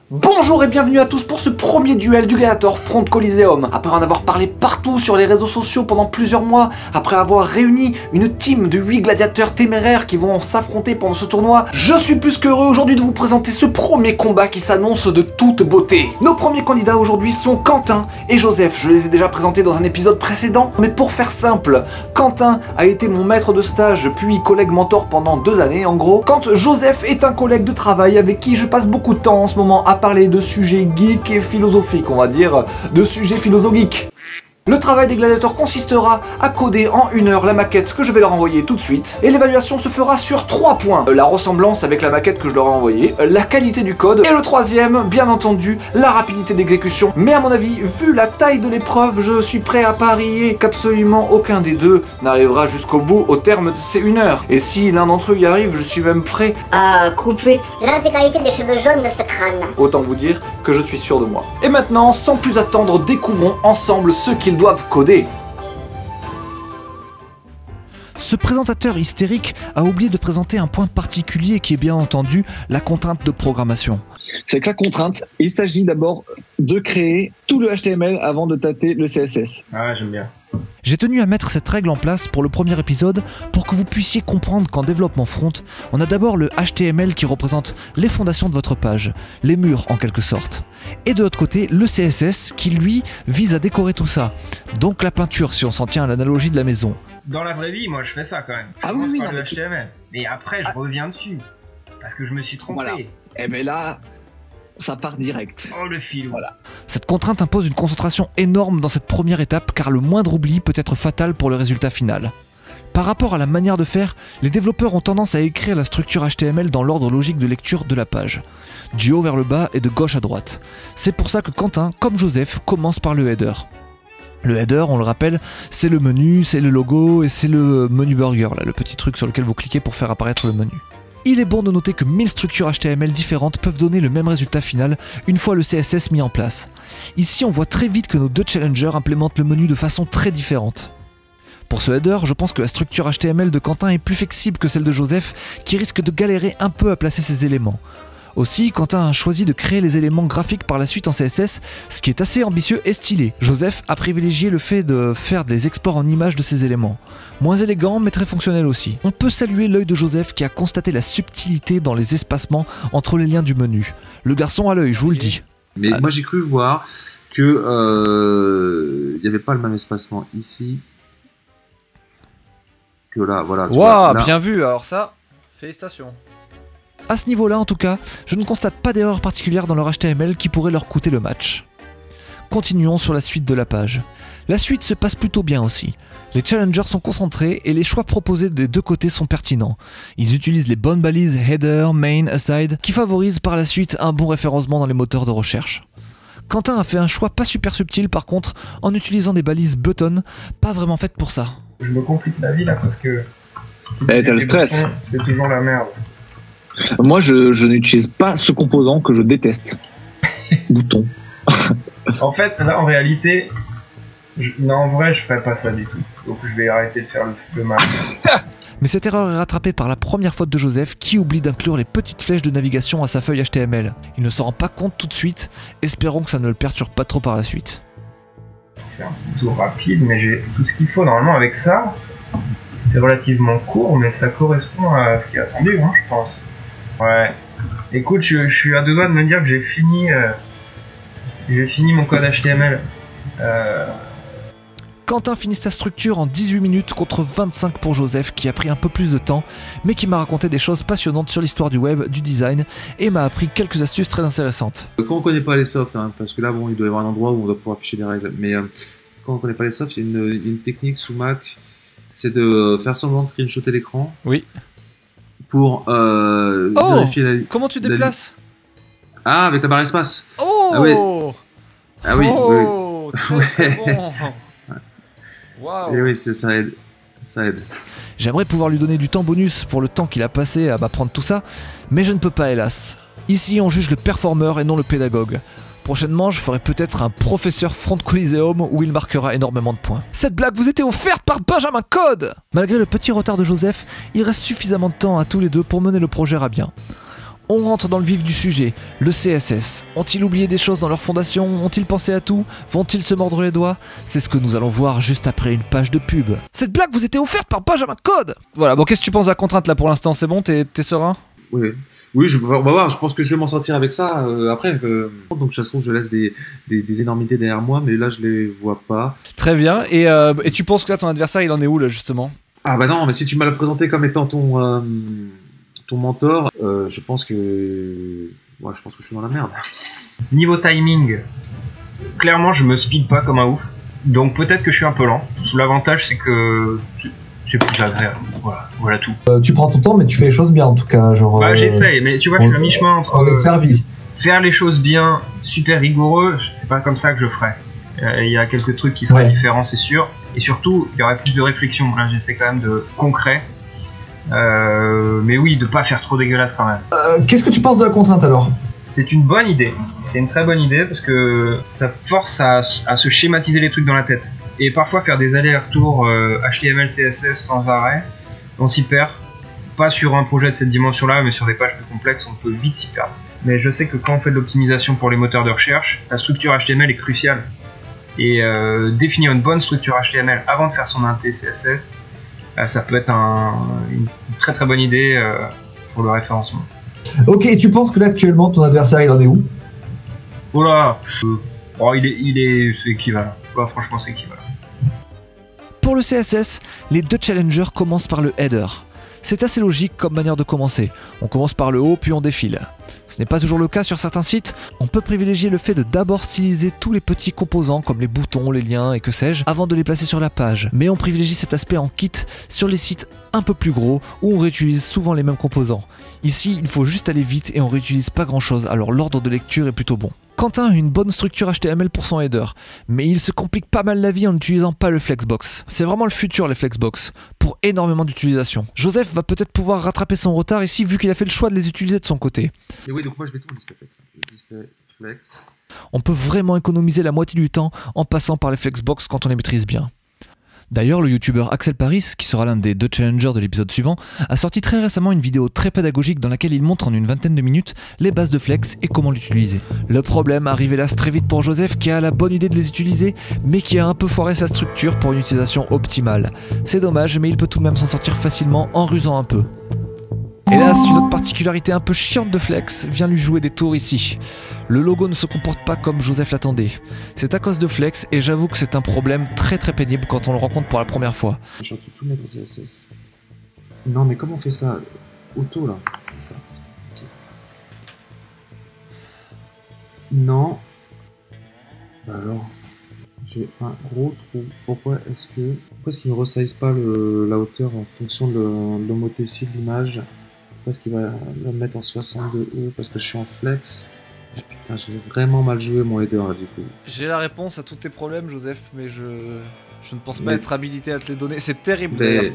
Bonjour et bienvenue à tous pour ce premier duel du Gladiator Front Coliseum. Après en avoir parlé partout sur les réseaux sociaux pendant plusieurs mois, après avoir réuni une team de 8 gladiateurs téméraires qui vont s'affronter pendant ce tournoi, je suis plus qu'heureux aujourd'hui de vous présenter ce premier combat qui s'annonce de toute beauté. Nos premiers candidats aujourd'hui sont Quentin et Joseph. Je les ai déjà présentés dans un épisode précédent, mais pour faire simple, Quentin a été mon maître de stage puis collègue mentor pendant 2 années en gros, quand Joseph est un collègue de travail avec qui je passe beaucoup de temps en ce moment à parler de sujets geeks et philosophiques, on va dire, de sujets philosophiques. Le travail des gladiateurs consistera à coder en 1 heure la maquette que je vais leur envoyer tout de suite, et l'évaluation se fera sur 3 points. La ressemblance avec la maquette que je leur ai envoyée, la qualité du code, et le troisième, bien entendu, la rapidité d'exécution. Mais à mon avis, vu la taille de l'épreuve, je suis prêt à parier qu'absolument aucun des deux n'arrivera jusqu'au bout au terme de ces 1 heure. Et si l'un d'entre eux y arrive, je suis même prêt à couper l'intégralité des cheveux jaunes de ce crâne. Autant vous dire que je suis sûr de moi. Et maintenant, sans plus attendre, découvrons ensemble ce qu'ils doivent coder. Ce présentateur hystérique a oublié de présenter un point particulier qui est bien entendu la contrainte de programmation. C'est que la contrainte, il s'agit d'abord de créer tout le HTML avant de tâter le CSS. Ah, j'aime bien. J'ai tenu à mettre cette règle en place pour le premier épisode pour que vous puissiez comprendre qu'en développement front, on a d'abord le HTML qui représente les fondations de votre page, les murs en quelque sorte. Et de l'autre côté, le CSS qui lui vise à décorer tout ça. Donc la peinture si on s'en tient à l'analogie de la maison. Dans la vraie vie, moi je fais ça quand même. Je Ah commence oui, par non, le mais HTML. Mais après, je reviens dessus. Parce que je me suis trompé. Voilà. Et bien là, ça part direct. Oh le filou. Voilà. Cette contrainte impose une concentration énorme dans cette première étape car le moindre oubli peut être fatal pour le résultat final. Par rapport à la manière de faire, les développeurs ont tendance à écrire la structure HTML dans l'ordre logique de lecture de la page, du haut vers le bas et de gauche à droite. C'est pour ça que Quentin, comme Joseph, commence par le header. Le header, on le rappelle, c'est le menu, c'est le logo et c'est le menu burger, là, le petit truc sur lequel vous cliquez pour faire apparaître le menu. Il est bon de noter que 1000 structures HTML différentes peuvent donner le même résultat final une fois le CSS mis en place. Ici, on voit très vite que nos deux challengers implémentent le menu de façon très différente. Pour ce header, je pense que la structure HTML de Quentin est plus flexible que celle de Joseph, qui risque de galérer un peu à placer ses éléments. Aussi, Quentin a choisi de créer les éléments graphiques par la suite en CSS, ce qui est assez ambitieux et stylé. Joseph a privilégié le fait de faire des exports en images de ces éléments. Moins élégant, mais très fonctionnel aussi. On peut saluer l'œil de Joseph qui a constaté la subtilité dans les espacements entre les liens du menu. Le garçon a l'œil, je vous le dis. Mais moi j'ai cru voir que il n'y avait pas le même espacement ici que là, voilà. Waouh, bien vu, alors ça, félicitations. À ce niveau-là, en tout cas, je ne constate pas d'erreur particulière dans leur HTML qui pourrait leur coûter le match. Continuons sur la suite de la page. La suite se passe plutôt bien aussi. Les challengers sont concentrés et les choix proposés des deux côtés sont pertinents. Ils utilisent les bonnes balises header, main, aside qui favorisent par la suite un bon référencement dans les moteurs de recherche. Quentin a fait un choix pas super subtil par contre en utilisant des balises button, pas vraiment faites pour ça. Je me complique la vie là parce que... t'as le stress. C'est toujours la merde. Moi, je n'utilise pas ce composant que je déteste. Bouton. En fait, là en réalité... Non, en vrai, je ferais pas ça du tout. Donc je vais arrêter de faire le mal. Mais cette erreur est rattrapée par la première faute de Joseph qui oublie d'inclure les petites flèches de navigation à sa feuille HTML. Il ne s'en rend pas compte tout de suite, espérons que ça ne le perturbe pas trop par la suite. Je vais faire un petit tour rapide, mais j'ai tout ce qu'il faut normalement avec ça. C'est relativement court, mais ça correspond à ce qui est attendu, hein, je pense. Ouais. Écoute, je suis à 2 doigts de me dire que j'ai fini mon code HTML. Quentin finit sa structure en 18 minutes contre 25 pour Joseph qui a pris un peu plus de temps mais qui m'a raconté des choses passionnantes sur l'histoire du web, du design et m'a appris quelques astuces très intéressantes. Quand on connaît pas les softs, hein, parce que là bon il doit y avoir un endroit où on doit pouvoir afficher les règles, mais quand on connaît pas les softs, il y a une technique sous Mac, c'est de faire semblant de screenshotter l'écran. Oui. Pour vérifier la... Comment tu déplaces? Ah, avec la barre espace. Oh. Ah oui. Ah oui, oh, oui. très bon. Wow. Et oui, ça aide. Ça aide. J'aimerais pouvoir lui donner du temps bonus pour le temps qu'il a passé à m'apprendre tout ça, mais je ne peux pas hélas. Ici on juge le performeur et non le pédagogue. Prochainement je ferai peut-être un professeur Front Coliseum où il marquera énormément de points. Cette blague vous était offerte par Benjamin Code. Malgré le petit retard de Joseph, il reste suffisamment de temps à tous les deux pour mener le projet à bien. On rentre dans le vif du sujet, le CSS. Ont-ils oublié des choses dans leur fondation? Ont-ils pensé à tout? Vont-ils se mordre les doigts? C'est ce que nous allons voir juste après une page de pub. Cette blague vous était offerte par Benjamin Code. Voilà, bon, qu'est-ce que tu penses de la contrainte là pour l'instant? C'est bon? T'es serein? Oui, on va voir, je pense que je vais m'en sortir avec ça après. Donc ça se trouve, je laisse des énormités derrière moi, mais là je les vois pas. Très bien, et tu penses que là ton adversaire il en est où là justement? Ah bah non, mais si tu m'as le présenté comme étant ton mentor, je pense que je suis dans la merde. Niveau timing, clairement je me speed pas comme un ouf, donc peut-être que je suis un peu lent. L'avantage c'est que c'est plus agréable, voilà tout. Tu prends ton temps mais tu fais les choses bien en tout cas, genre... Bah j'essaye, mais tu vois je suis à mi-chemin entre... On est servi. Faire les choses bien, super rigoureux, c'est pas comme ça que je ferais. Il y a quelques trucs qui seraient différents c'est sûr, et surtout il y aurait plus de réflexion, là j'essaie quand même de concret. Mais oui, de pas faire trop dégueulasse quand même. Qu'est-ce que tu penses de la contrainte alors? C'est une bonne idée, c'est une très bonne idée parce que ça force à se schématiser les trucs dans la tête. Et parfois faire des allers-retours HTML, CSS sans arrêt, on s'y perd. Pas sur un projet de cette dimension-là, mais sur des pages plus complexes, on peut vite s'y perdre. Mais je sais que quand on fait de l'optimisation pour les moteurs de recherche, la structure HTML est cruciale. Et définir une bonne structure HTML avant de faire son inté CSS, ça peut être une très très bonne idée pour le référencement. Ok, et tu penses que là actuellement ton adversaire il en est où? Oh là, c'est équivalent. Ouais, franchement c'est équivalent. Pour le CSS, les deux challengers commencent par le header. C'est assez logique comme manière de commencer. On commence par le haut puis on défile. Ce n'est pas toujours le cas sur certains sites. On peut privilégier le fait de d'abord styliser tous les petits composants comme les boutons, les liens et que sais-je avant de les placer sur la page. Mais on privilégie cet aspect en kit sur les sites un peu plus gros où on réutilise souvent les mêmes composants. Ici, il faut juste aller vite et on réutilise pas grand chose, alors l'ordre de lecture est plutôt bon. Quentin a une bonne structure HTML pour son header, mais il se complique pas mal la vie en n'utilisant pas le Flexbox. C'est vraiment le futur les Flexbox, pour énormément d'utilisation. Joseph va peut-être pouvoir rattraper son retard ici vu qu'il a fait le choix de les utiliser de son côté. Et oui, donc moi je mets tout le display flex. Le display flex. On peut vraiment économiser la moitié du temps en passant par les Flexbox quand on les maîtrise bien. D'ailleurs, le youtubeur Axel Paris, qui sera l'un des deux challengers de l'épisode suivant, a sorti très récemment une vidéo très pédagogique dans laquelle il montre en une vingtaine de minutes les bases de Flex et comment l'utiliser. Le problème arrive hélas très vite pour Joseph qui a la bonne idée de les utiliser, mais qui a un peu foiré sa structure pour une utilisation optimale. C'est dommage, mais il peut tout de même s'en sortir facilement en rusant un peu. Hélas, une autre particularité un peu chiante de Flex vient lui jouer des tours ici. Le logo ne se comporte pas comme Joseph l'attendait. C'est à cause de Flex et j'avoue que c'est un problème très pénible quand on le rencontre pour la première fois. Je suis en train de tout mettre en CSS. Non mais comment on fait ça? Auto là, c'est ça. Okay. Non. Alors, j'ai un gros trou. Pourquoi est-ce qu'il me resize pas la hauteur en fonction de l'homothétie de l'image? Parce qu'il va le mettre en 62E parce que je suis en flex. Putain, j'ai vraiment mal joué mon header là du coup. J'ai la réponse à tous tes problèmes, Joseph, mais je ne pense pas être habilité à te les donner. C'est terrible d'ailleurs.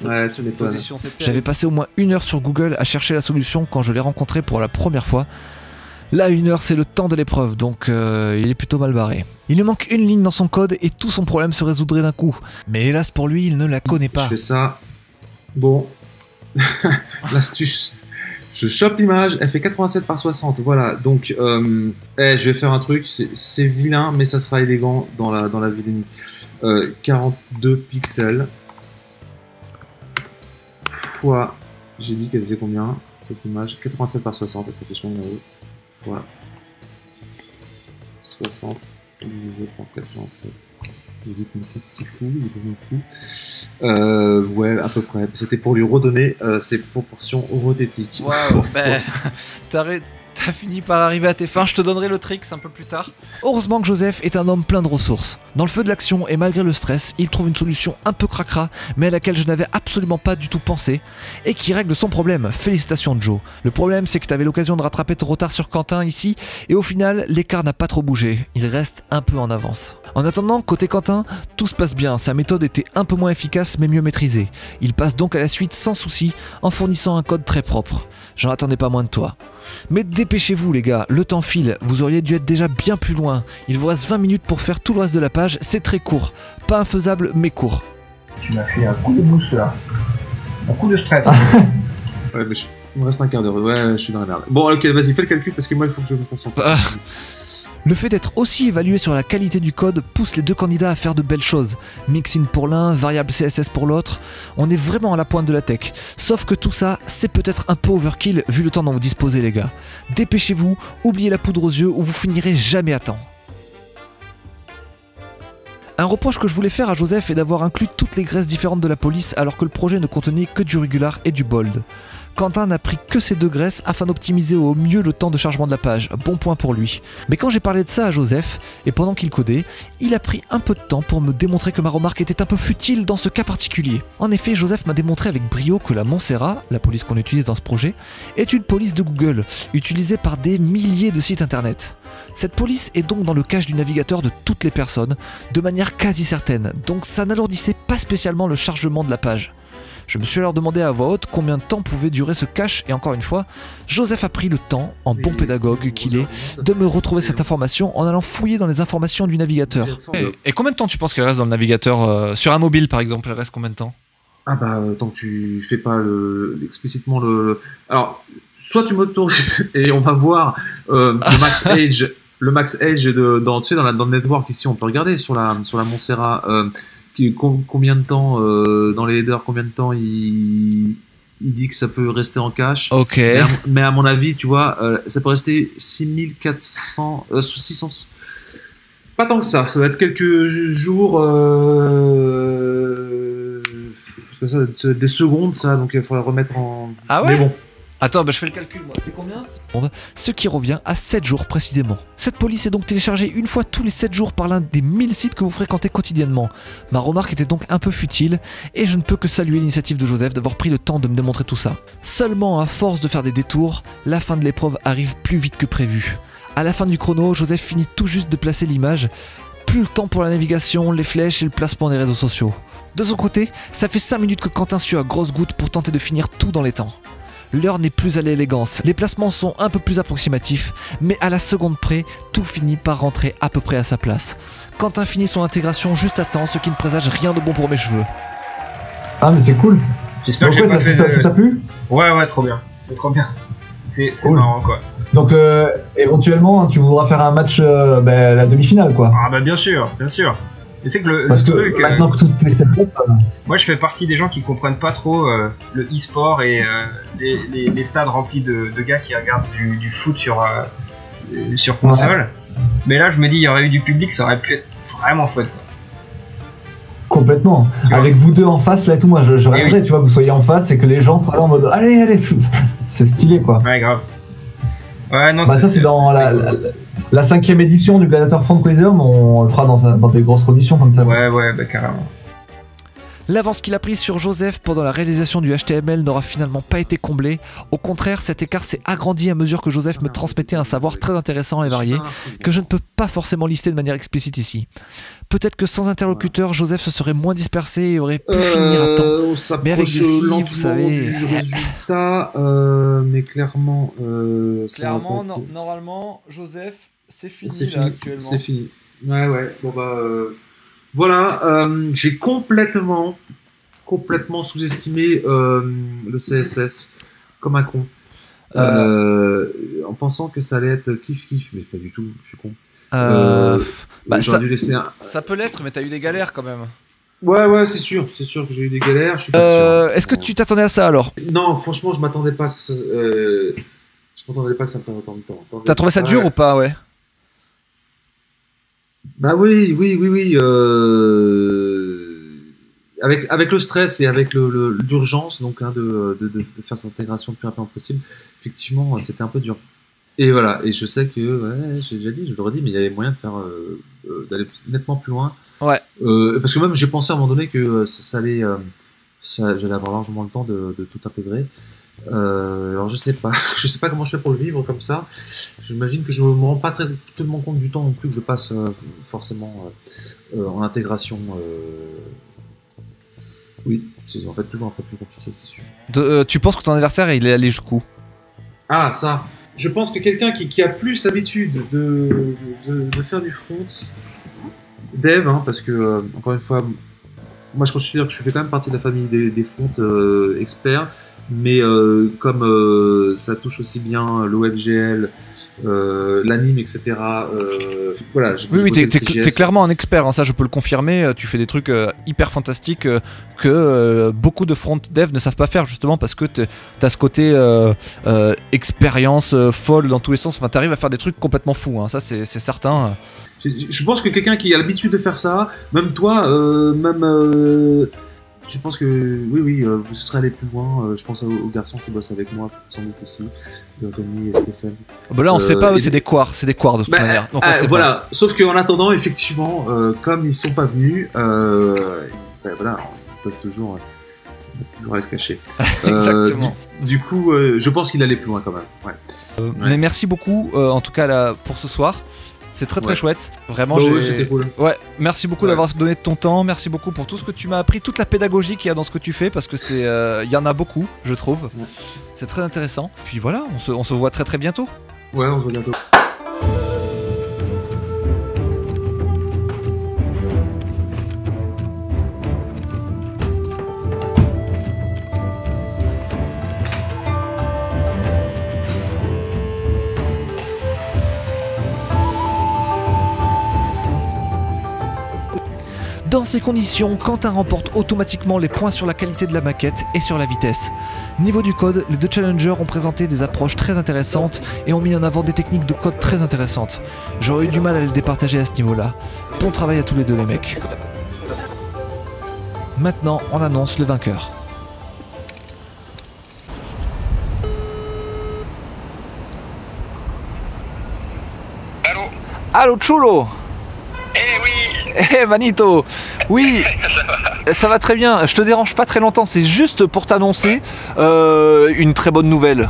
Ouais, tu m'étonnes. J'avais passé au moins 1 heure sur Google à chercher la solution quand je l'ai rencontré pour la première fois. Là, 1 heure, c'est le temps de l'épreuve, donc il est plutôt mal barré. Il lui manque une ligne dans son code et tout son problème se résoudrait d'un coup. Mais hélas pour lui, il ne la connaît pas. Je fais ça. Bon. L'astuce. Je chope l'image, elle fait 87 par 60, voilà, donc je vais faire un truc, c'est vilain, mais ça sera élégant dans la vidéo. 42 pixels, fois, j'ai dit qu'elle faisait combien, cette image, 87 par 60, et ça fait son numéro, fois 60, divisé par 87. J'ai dit qu'est-ce qu'il fout, il est vraiment fou. Ouais, à peu près. C'était pour lui redonner ses proportions homothétiques. Waouh, t'as fini par arriver à tes fins, je te donnerai le trick un peu plus tard. Heureusement que Joseph est un homme plein de ressources. Dans le feu de l'action et malgré le stress, il trouve une solution un peu cracra, mais à laquelle je n'avais absolument pas du tout pensé, et qui règle son problème. Félicitations Joe. Le problème c'est que t'avais l'occasion de rattraper ton retard sur Quentin ici, et au final, l'écart n'a pas trop bougé. Il reste un peu en avance. En attendant, côté Quentin, tout se passe bien, sa méthode était un peu moins efficace mais mieux maîtrisée. Il passe donc à la suite sans souci, en fournissant un code très propre. J'en attendais pas moins de toi. Mais dépêchez-vous les gars, le temps file, vous auriez dû être déjà bien plus loin. Il vous reste 20 minutes pour faire tout le reste de la page, c'est très court. Pas infaisable mais court. Tu m'as fait un coup de mousse là. Un coup de stress. Ouais, mais Il me reste un quart d'heure. Ouais, je suis dans la merde. Bon, ok, vas-y, fais le calcul parce que moi, il faut que je me concentre. Le fait d'être aussi évalué sur la qualité du code pousse les deux candidats à faire de belles choses. Mixin pour l'un, variable CSS pour l'autre. On est vraiment à la pointe de la tech. Sauf que tout ça, c'est peut-être un peu overkill vu le temps dont vous disposez les gars. Dépêchez-vous, oubliez la poudre aux yeux ou vous finirez jamais à temps. Un reproche que je voulais faire à Joseph est d'avoir inclus toutes les graisses différentes de la police alors que le projet ne contenait que du regular et du bold. Quentin n'a pris que ces deux graisses afin d'optimiser au mieux le temps de chargement de la page, bon point pour lui. Mais quand j'ai parlé de ça à Joseph, et pendant qu'il codait, il a pris un peu de temps pour me démontrer que ma remarque était un peu futile dans ce cas particulier. En effet, Joseph m'a démontré avec brio que la Montserrat, la police qu'on utilise dans ce projet, est une police de Google, utilisée par des milliers de sites internet. Cette police est donc dans le cache du navigateur de toutes les personnes, de manière quasi certaine, donc ça n'alourdissait pas spécialement le chargement de la page. Je me suis alors demandé à voix haute combien de temps pouvait durer ce cache et encore une fois, Joseph a pris le temps, en bon pédagogue qu'il est, de me retrouver cette information en allant fouiller dans les informations du navigateur. Et combien de temps tu penses qu'elle reste dans le navigateur sur un mobile par exemple, elle reste combien de temps? Ah bah, tant que tu fais pas explicitement le... Alors, soit tu m'autorises et on va voir le max age, le max age tu sais, dans le network ici, on peut regarder sur la Montserrat... combien de temps dans les headers, combien de temps il dit que ça peut rester en cache. Ok. Mais à mon avis, tu vois, ça peut rester 6400, 600. Pas tant que ça va être quelques jours. Parce que ça va être des secondes, ça, donc il faudra remettre en. Ah ouais. Mais bon. Attends, bah je fais le calcul moi, c'est combien? Ce qui revient à 7 jours précisément. Cette police est donc téléchargée une fois tous les 7 jours par l'un des 1000 sites que vous fréquentez quotidiennement. Ma remarque était donc un peu futile, et je ne peux que saluer l'initiative de Joseph d'avoir pris le temps de me démontrer tout ça. Seulement, à force de faire des détours, la fin de l'épreuve arrive plus vite que prévu. À la fin du chrono, Joseph finit tout juste de placer l'image. Plus le temps pour la navigation, les flèches et le placement des réseaux sociaux. De son côté, ça fait 5 minutes que Quentin sue à grosses gouttes pour tenter de finir tout dans les temps. L'heure n'est plus à l'élégance, les placements sont un peu plus approximatifs, mais à la seconde près, tout finit par rentrer à peu près à sa place. Quentin finit son intégration juste à temps, ce qui ne présage rien de bon pour mes cheveux. Ah mais c'est cool. J'espère que Donc j'ai pas fait ça t'a plu? Ouais, trop bien. C'est trop bien. C'est Cool. marrant, quoi. Donc éventuellement tu voudras faire un match la demi-finale quoi. Ah bah bien sûr. Et c'est que le Parce que truc, maintenant que tout est set-up, moi je fais partie des gens qui comprennent pas trop le e-sport et les stades remplis de gars qui regardent du foot sur console. Ouais. Mais là je me dis il y aurait eu du public, ça aurait pu être vraiment fun. Complètement. Avec vous deux en face là et tout, moi je rêverais, tu vois, que vous soyez en face et que les gens soient là en mode allez, c'est stylé quoi. Ouais grave. Ouais non. Bah ça c'est dans la 5e édition du Gladiator Front Coliseum, on le fera dans des grosses conditions comme ça. Ouais, bah carrément. L'avance qu'il a prise sur Joseph pendant la réalisation du HTML n'aura finalement pas été comblée. Au contraire, cet écart s'est agrandi à mesure que Joseph me transmettait un savoir très intéressant et varié, que je ne peux pas forcément lister de manière explicite ici. Peut-être que sans interlocuteur, Joseph se serait moins dispersé et aurait pu finir à temps. Mais avec des signes, vous savez... Du résultat, mais clairement... Clairement, normalement, Joseph, c'est fini, actuellement. C'est fini. Ouais, bon bah... Voilà, j'ai complètement sous-estimé le CSS comme un con. En pensant que ça allait être kiff-kiff, mais pas du tout, je suis con. J'aurais dû laisser ça peut l'être, mais t'as eu des galères quand même. Ouais, c'est sûr que j'ai eu des galères, je suis pas sûr. Est-ce que tu t'attendais à ça alors? Non, franchement, je m'attendais pas à ce que ça... je m'attendais pas que ça me prenne autant de temps. T'as trouvé ça dur ou pas, ouais? Bah oui. Avec le stress et avec l'urgence donc de faire cette intégration le plus rapidement possible, effectivement, c'était un peu dur. Et voilà. Et je sais que j'ai déjà dit, je l'aurais dit, mais il y avait moyen de faire d'aller nettement plus loin. Ouais. Parce que même j'ai pensé à un moment donné que j'allais avoir largement le temps de tout intégrer. Alors je sais pas comment je fais pour le vivre comme ça. J'imagine que je me rends pas tellement compte du temps non plus que je passe forcément en intégration. Oui, c'est en fait toujours un peu plus compliqué, c'est sûr. Tu penses que ton adversaire il est allé jusqu'où? Ah ça, je pense que quelqu'un qui a plus l'habitude de faire du front dev, parce que encore une fois, moi je considère que je fais quand même partie de la famille des fronts experts. Mais comme ça touche aussi bien l'OMGL, l'anime, etc. Voilà. Oui, t'es clairement un expert, hein, ça je peux le confirmer. Tu fais des trucs hyper fantastiques que beaucoup de front dev ne savent pas faire, justement parce que t'as ce côté expérience folle dans tous les sens. Enfin, t'arrives à faire des trucs complètement fous, hein, ça c'est certain. Je pense que quelqu'un qui a l'habitude de faire ça, même toi, je pense que oui, vous serez allé plus loin. Je pense aux garçons qui bossent avec moi, sans doute aussi, Rémi et Stéphane. Bah là, on sait pas, c'est des quarts de toute manière. Donc voilà. Pas. Sauf qu'en attendant, effectivement, comme ils sont pas venus, voilà, ils peuvent toujours aller se cacher. Exactement. Du coup, je pense qu'il allait plus loin quand même. Ouais. Mais merci beaucoup, en tout cas là, pour ce soir. C'est très chouette, vraiment. Oui, c'était cool. Ouais, merci beaucoup d'avoir donné de ton temps, merci beaucoup pour tout ce que tu m'as appris, toute la pédagogie qu'il y a dans ce que tu fais, parce que c'est, y en a beaucoup, je trouve. Ouais. C'est très intéressant. Puis voilà, on se voit très bientôt. Ouais, on se voit bientôt. Dans ces conditions, Quentin remporte automatiquement les points sur la qualité de la maquette et sur la vitesse. Niveau du code, les deux challengers ont présenté des approches très intéressantes et ont mis en avant des techniques de code très intéressantes. J'aurais eu du mal à les départager à ce niveau-là. Bon travail à tous les deux les mecs. Maintenant, on annonce le vainqueur. Allô? Allô Chulo? Eh oui! Eh Manito, oui, ça va très bien, je te dérange pas très longtemps, c'est juste pour t'annoncer une très bonne nouvelle.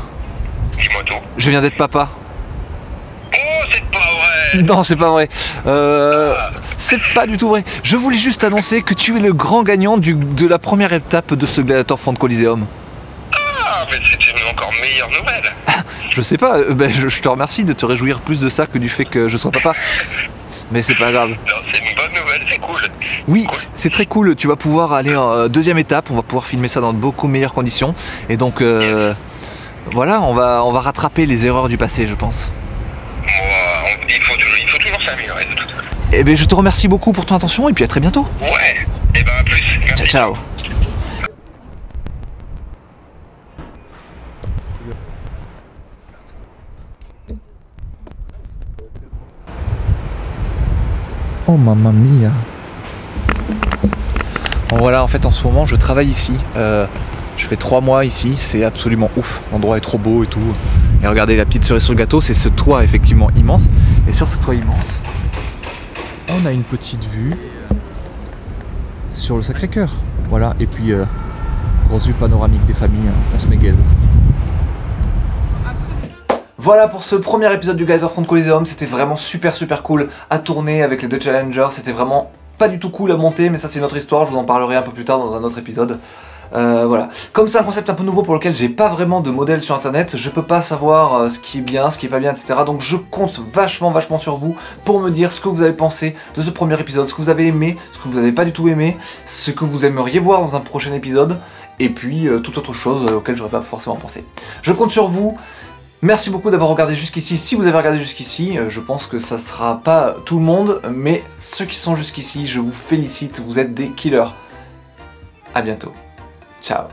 Dis-moi tout. Je viens d'être papa. Oh, c'est pas vrai! Non, c'est pas vrai. C'est pas du tout vrai. Je voulais juste annoncer que tu es le grand gagnant de la première étape de ce Gladiator Front Coliseum. Ah, mais c'est une encore meilleure nouvelle. Je sais pas, je te remercie de te réjouir plus de ça que du fait que je sois papa. Mais c'est pas grave. Non, c'est une bonne nouvelle, c'est cool. Oui, cool. C'est très cool. Tu vas pouvoir aller en deuxième étape. On va pouvoir filmer ça dans de beaucoup meilleures conditions. Et donc, voilà, on va rattraper les erreurs du passé, je pense. Il faut toujours s'améliorer de toute façon. Eh bien, je te remercie beaucoup pour ton attention et puis à très bientôt. Ouais. Et ben à plus. Merci. Ciao. Oh mamma mia. Bon voilà, en fait en ce moment je travaille ici. Je fais 3 mois ici, c'est absolument ouf. L'endroit est trop beau et tout. Et regardez la petite cerise sur le gâteau, c'est ce toit effectivement immense. Et sur ce toit immense, on a une petite vue sur le Sacré-Cœur. Voilà, et puis grosse vue panoramique des familles, on se mégaise. Voilà pour ce premier épisode du Gladiator Front Coliseum, c'était vraiment super cool à tourner avec les deux challengers, c'était vraiment pas du tout cool à monter, mais ça c'est une autre histoire, je vous en parlerai un peu plus tard dans un autre épisode. Voilà. Comme c'est un concept un peu nouveau pour lequel j'ai pas vraiment de modèle sur internet, je peux pas savoir ce qui est bien, ce qui est pas bien, etc. Donc je compte vachement sur vous pour me dire ce que vous avez pensé de ce premier épisode, ce que vous avez aimé, ce que vous avez pas du tout aimé, ce que vous aimeriez voir dans un prochain épisode, et puis toute autre chose auquel j'aurais pas forcément pensé. Je compte sur vous. Merci beaucoup d'avoir regardé jusqu'ici. Si vous avez regardé jusqu'ici, je pense que ça sera pas tout le monde, mais ceux qui sont jusqu'ici, je vous félicite, vous êtes des killers. À bientôt. Ciao.